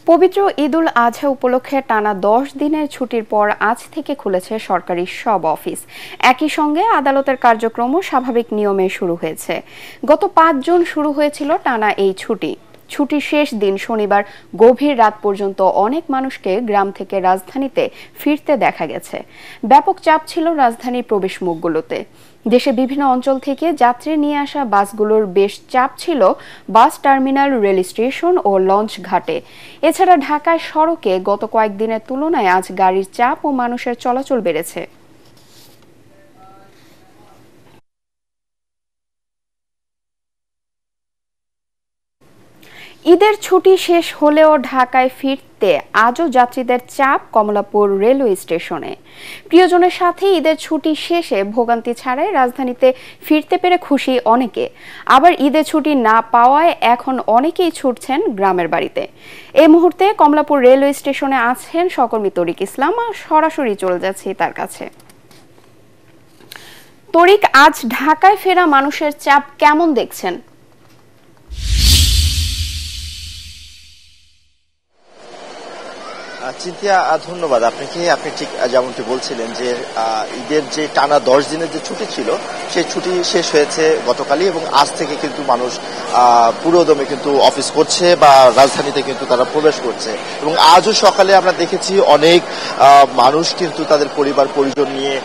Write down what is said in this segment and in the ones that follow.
পবিত্র ঈদুল আজহা উপলক্ষে টানা 10 দিনের ছুটির পর আজ থেকে খুলেছে সরকারি সব অফিস। একই সঙ্গে আদালতের কার্যক্রমও স্বাভাবিক নিয়মে শুরু হয়েছে। গত 5 জুন শুরু হয়েছিল টানা এই ছুটির শেষ দিন শনিবার গভীর রাত পর্যন্ত অনেক মানুষকে গ্রাম থেকে রাজধানীতে ফিরতে দেখা গেছে। ব্যাপক চাপ ছিল রাজধানীর প্রবেশ মুখগুলোতে। দেশের বিভিন্ন অঞ্চল থেকে যাত্রী নিয়ে আসা বাসগুলোর বেশ চাপ ছিল বাস টার্মিনাল, রেল স্টেশন ও লঞ্চ ঘাটে। এছাড়া ঢাকায় সড়কে গত কয়েকদিনের তুলনায় আজ গাড়ির চাপ ও মানুষের চলাচল বেড়েছে। ঈদের ছুটি শেষ হলেও ঢাকায় ফিরতে আজও যাত্রীদের চাপ কমলাপুর রেলওয়ে স্টেশনে। প্রিয়জনের সাথে ঈদের ছুটি শেষে ভোগান্তি ছাড়াই রাজধানীতে ফিরতে পেরে খুশি অনেকে। আবার ঈদের ছুটি না পাওয়ায় এখন অনেকেই ছুটছেন গ্রামের বাড়িতে। এই মুহূর্তে কমলাপুর রেলওয়ে স্টেশনে আছেন সহকর্মী তরিক ইসলাম। সরাসরি চলে যাচ্ছি তার কাছে। তরিক, আজ ঢাকায় ফেরা মানুষের চাপ কেমন দেখছেন? চিন্তিয়া, ধন্যবাদ আপনাকে। আপনি ঠিক যেমনটি বলছিলেন যে ঈদের যে টানা 10 দিনের যে ছুটি ছিল সেই ছুটি শেষ হয়েছে গতকালই, এবং আজ থেকে কিন্তু মানুষ পুরোদমে কিন্তু অফিস করছে বা রাজধানীতে কিন্তু তারা প্রবেশ করছে। এবং আজও সকালে আমরা দেখেছি অনেক মানুষ কিন্তু তাদের পরিবার পরিজন নিয়ে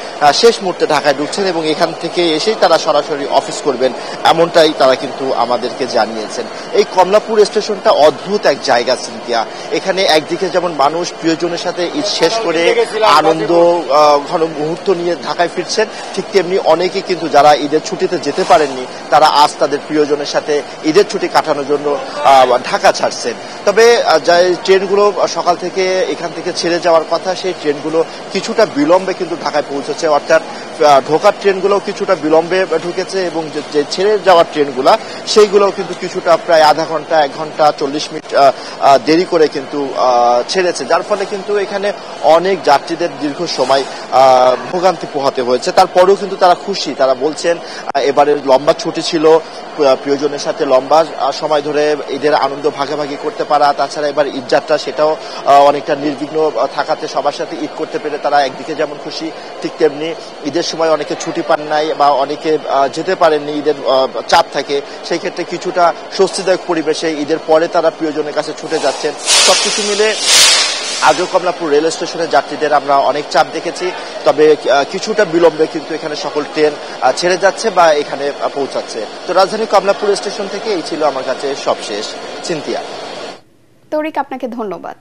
শেষ মুহূর্তে ঢাকায় ঢুকছেন এবং এখান থেকে এসেই তারা সরাসরি অফিস করবেন, এমনটাই তারা কিন্তু আমাদেরকে জানিয়েছেন। এই কমলাপুর স্টেশনটা অদ্ভুত এক জায়গা চিন্তিয়া। এখানে একদিকে যেমন মানুষ প্রিয়জনের সাথে ঈদ শেষ করে আনন্দ ঘন মুহূর্ত নিয়ে ঢাকায় ফিরছেন, ঠিক তেমনি অনেকেই কিন্তু যারা ঈদের ছুটিতে যেতে পারেননি তারা আজ তাদের প্রিয়জনের সাথে ঈদের ছুটি কাটানোর জন্য ঢাকা ছাড়ছেন। তবে যে ট্রেনগুলো সকাল থেকে এখান থেকে ছেড়ে যাওয়ার কথা, সেই ট্রেনগুলো কিছুটা বিলম্বে কিন্তু ঢাকায় পৌঁছেছে, অর্থাৎ ঢোকার ট্রেনগুলো কিছুটা বিলম্বে ঢুকেছে এবং যে ছেড়ে যাওয়ার ট্রেনগুলো সেইগুলো কিন্তু কিছুটা প্রায় আধা ঘন্টা 1 ঘন্টা 40 মিনিট দেরি করে কিন্তু ছেড়েছে, যার ফলে কিন্তু এখানে অনেক যাত্রীদের দীর্ঘ সময় ভোগান্তি পোহাতে হয়েছে। তারপরেও কিন্তু তারা খুশি। তারা বলছেন এবারের লম্বা ছুটি ছিল, প্রিয়জনের সাথে লম্বা সময় ধরে ঈদের আনন্দ ভাগাভাগি করতে পারা, তাছাড়া এবার ঈদ যাত্রা সেটাও অনেকটা নির্বিঘ্ন থাকাতে সবার সাথে ঈদ করতে পেরে তারা একদিকে যেমন খুশি, ঠিক তেমনি ঈদের সময় অনেকে ছুটি পান নাই বা অনেকে যেতে পারেননি, ঈদের চাপ থাকে, সেই ক্ষেত্রে কিছুটা স্বস্তিদায়ক পরিবেশে ঈদের পরে তারা প্রিয়জনের কাছে ছুটে যাচ্ছেন। সবকিছু মিলে আজও কমলাপুর রেল স্টেশনের যাত্রীদের আমরা অনেক চাপ দেখেছি, তবে কিছুটা বিলম্বে কিন্তু এখানে সকল ট্রেন ছেড়ে যাচ্ছে বা এখানে পৌঁছাচ্ছে। তো রাজধানী কমলাপুর স্টেশন থেকে এই ছিল আমার কাছে সবশেষ। চিন্তিয়া। তরিক, আপনাকে ধন্যবাদ।